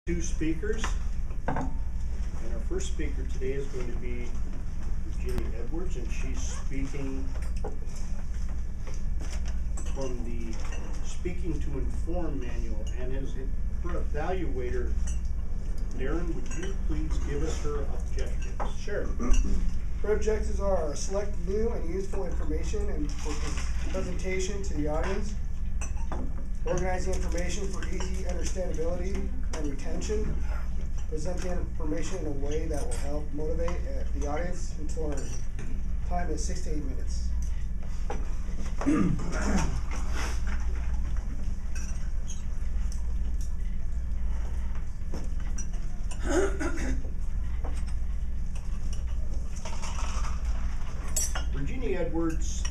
Two speakers, and our first speaker today is going to be Viginia Edwards, and she's speaking from the Speaking to Inform manual, and as her evaluator, Darren, would you please give us her objectives? Sure. Her objectives are select new and useful information and for presentation to the audience, organize the information for easy understandability and retention, present the information in a way that will help motivate the audience to learn. Time is 6 to 8 minutes. Viginia Edwards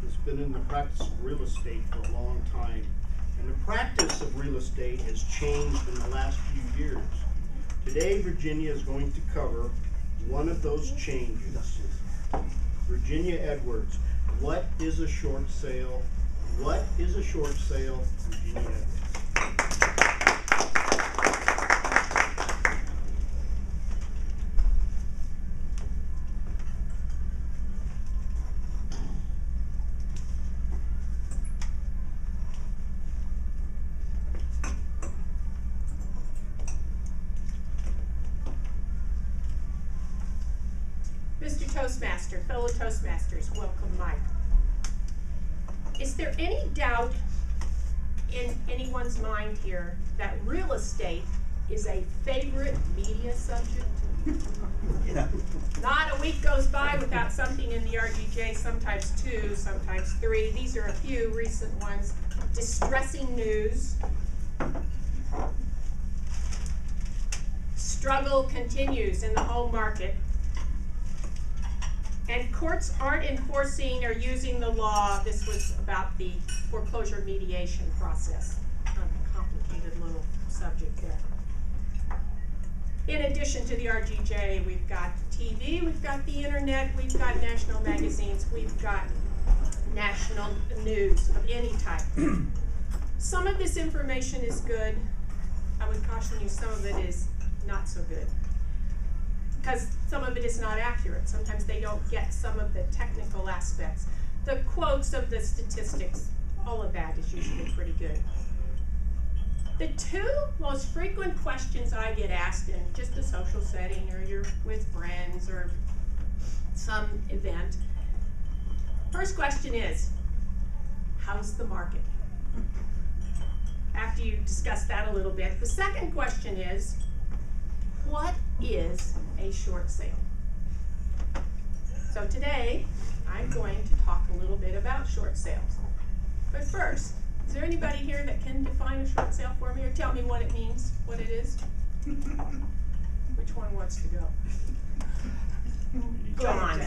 has been in the practice of real estate for a long time, and the practice of real estate has changed in the last few years. Today, Viginia is going to cover one of those changes. Viginia Edwards, what is a short sale? What is a short sale? Viginia Edwards. Mr. Toastmaster, fellow Toastmasters, welcome, Mike. Is there any doubt in anyone's mind here that real estate is a favorite media subject? Yeah. Not a week goes by without something in the RGJ, sometimes 2, sometimes 3. These are a few recent ones. Distressing news. Struggle continues in the home market. And courts aren't enforcing or using the law. This was about the foreclosure mediation process. Kind of a complicated little subject there. In addition to the RGJ, we've got TV, we've got the internet, we've got national magazines, we've got national news of any type. Some of this information is good. I would caution you, some of it is not so good, because some of it is not accurate. Sometimes they don't get some of the technical aspects. The quotes of the statistics, all of that is usually pretty good. The two most frequent questions I get asked in just a social setting, or you're with friends or some event. First question is, how's the market? After you discuss that a little bit, the second question is, what is a short sale? So today, I'm going to talk a little bit about short sales. But first, is there anybody here that can define a short sale for me, or tell me what it means, what it is? Which one wants to go? John.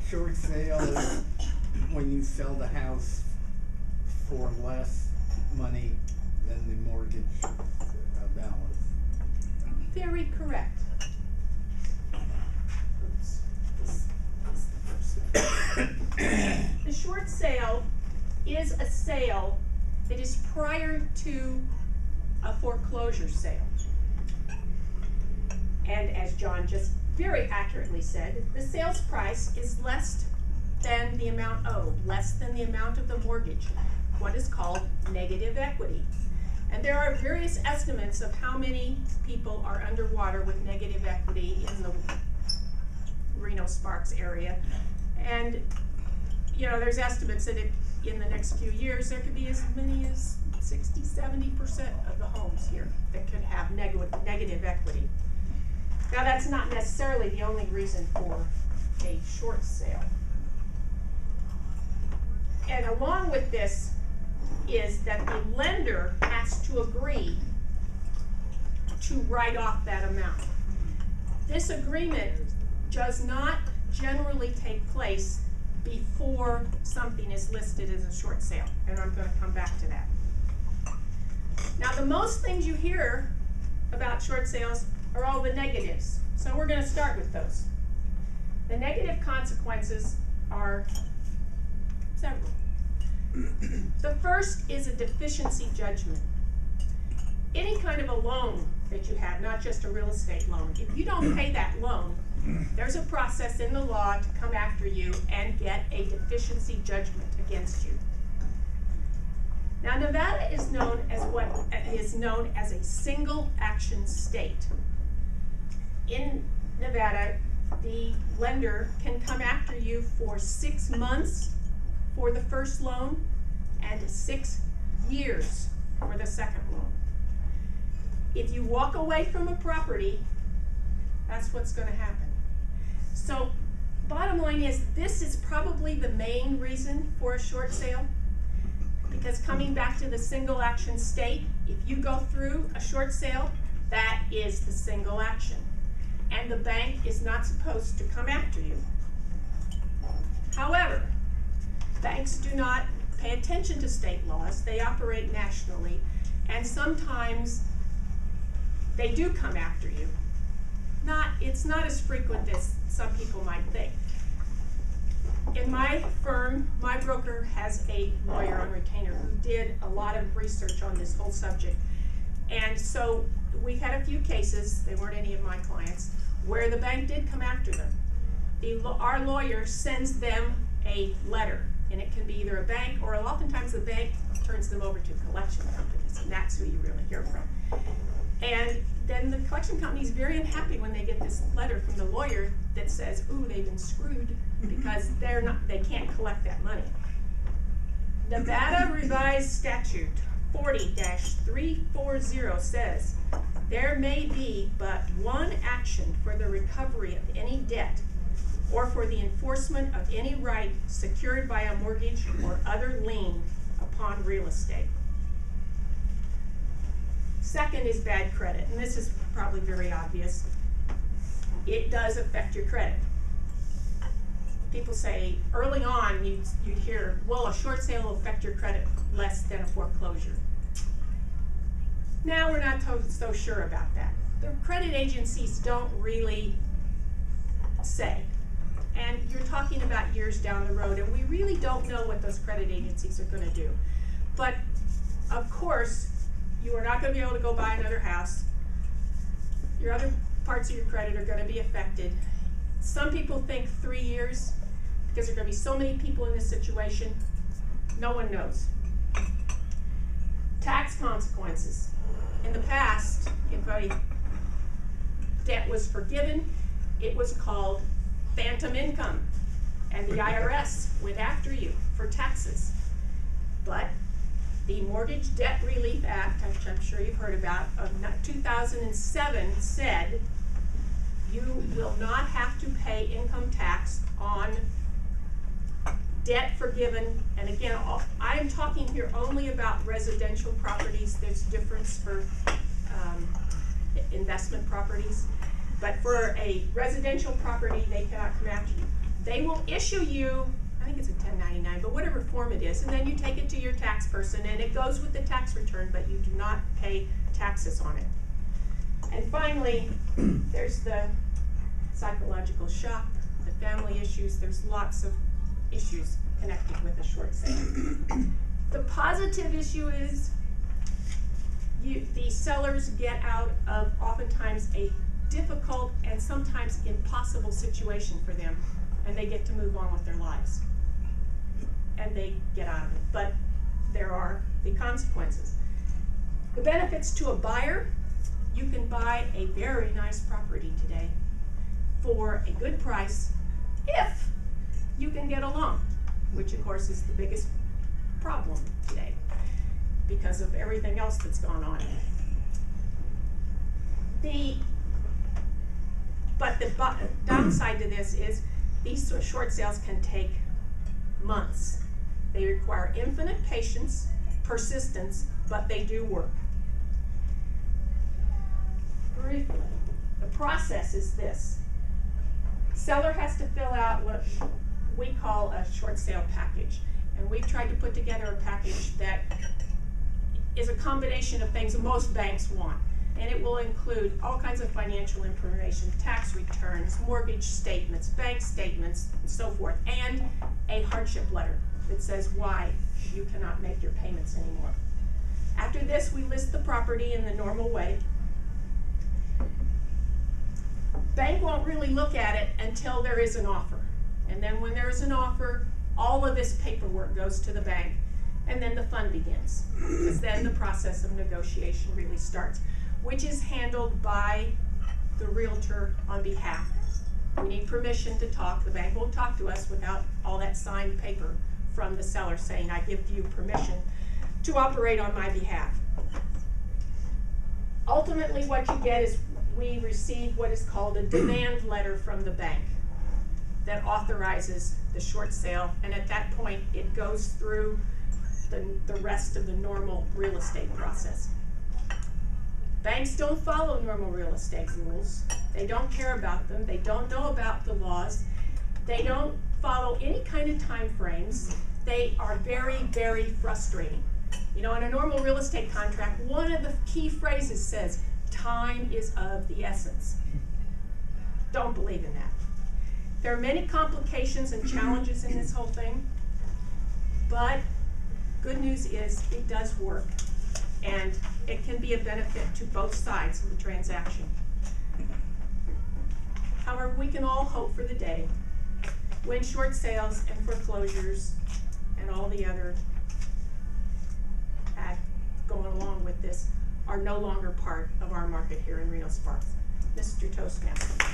Short sale is when you sell the house for less money than the mortgage balance. Very correct. Oops. The short sale is a sale that is prior to a foreclosure sale. And as John just very accurately said, the sales price is less than the amount owed, less than the amount of the mortgage, what is called negative equity. And there are various estimates of how many people are underwater with negative equity in the Reno-Sparks area. And, you know, there's estimates that in the next few years, there could be as many as 60–70% of the homes here that could have negative equity. Now, that's not necessarily the only reason for a short sale. And along with this is that the lender has to agree to write off that amount. This agreement does not generally take place before something is listed as a short sale, and I'm going to come back to that. Now, the most things you hear about short sales are all the negatives, so we're going to start with those. The negative consequences are several. The first is a deficiency judgment. any kind of a loan that you have, not just a real estate loan, if you don't pay that loan, there's a process in the law to come after you and get a deficiency judgment against you. Now, Nevada is known as what is known as a single action state. In Nevada, the lender can come after you for 6 months for the first loan and 6 years for the second loan. If you walk away from a property, that's what's going to happen. So, bottom line is, this is probably the main reason for a short sale, because coming back to the single action state, if you go through a short sale, that is the single action. And the bank is not supposed to come after you. However, banks do not pay attention to state laws. They operate nationally, and sometimes they do come after you. It's not as frequent as some people might think. In my firm, my broker has a lawyer on retainer who did a lot of research on this whole subject. And so we've had a few cases, they weren't any of my clients, where the bank did come after them. Our lawyer sends them a letter, and it can be either a bank, or oftentimes the bank turns them over to collection companies, and that's who you really hear from. And then the collection company is very unhappy when they get this letter from the lawyer that says, ooh, they've been screwed because they can't collect that money. Nevada Revised Statute 40-340 says, there may be but one action for the recovery of any debt or for the enforcement of any right secured by a mortgage or other lien upon real estate. Second is bad credit, and this is probably very obvious. It does affect your credit. People say early on you hear, well, a short sale will affect your credit less than a foreclosure. Now we're not so sure about that. The credit agencies don't really say. And you're talking about years down the road, and we really don't know what those credit agencies are going to do. But of course, you are not going to be able to go buy another house. Your other parts of your credit are going to be affected. Some people think 3 years, because there are going to be so many people in this situation. No one knows. Tax consequences. In the past, if a debt was forgiven, it was called phantom income, and the IRS went after you for taxes. But the Mortgage Debt Relief Act, which I'm sure you've heard about, of 2007 said you will not have to pay income tax on debt forgiven. And again, I'm talking here only about residential properties. There's difference for investment properties. But for a residential property, they cannot come after you. They will issue you, I think it's a 1099, but whatever form it is, and then you take it to your tax person, and it goes with the tax return, but you do not pay taxes on it. And finally, there's the psychological shock, the family issues. There's lots of issues connected with a short sale. The positive issue is the sellers get out of oftentimes a difficult and sometimes impossible situation for them, and they get to move on with their lives. And they get out of it. But there are the consequences. The benefits to a buyer: you can buy a very nice property today for a good price if you can get a loan, which of course is the biggest problem today because of everything else that's gone on. But the downside to this is these short sales can take months. They require infinite patience, persistence, but they do work. Briefly, the process is this. Seller has to fill out what we call a short sale package, and we've tried to put together a package that is a combination of things most banks want. And it will include all kinds of financial information, tax returns, mortgage statements, bank statements, and so forth, and a hardship letter that says why you cannot make your payments anymore. After this, we list the property in the normal way. Bank won't really look at it until there is an offer. And then when there is an offer, all of this paperwork goes to the bank, and then the fun begins. Because then the process of negotiation really starts, which is handled by the realtor on behalf. We need permission to talk. The bank won't talk to us without all that signed paper from the seller saying, I give you permission to operate on my behalf. Ultimately, what you get is we receive what is called a demand letter from the bank that authorizes the short sale, and at that point, it goes through the rest of the normal real estate process. Banks don't follow normal real estate rules. They don't care about them. They don't know about the laws. They don't follow any kind of time frames. They are very, very frustrating. You know, in a normal real estate contract, one of the key phrases says, time is of the essence. Don't believe in that. There are many complications and challenges in this whole thing, but good news is it does work, and it can be a benefit to both sides of the transaction. However, we can all hope for the day when short sales and foreclosures and all the other going along with this are no longer part of our market here in Reno Sparks. Mr. Toastmaster.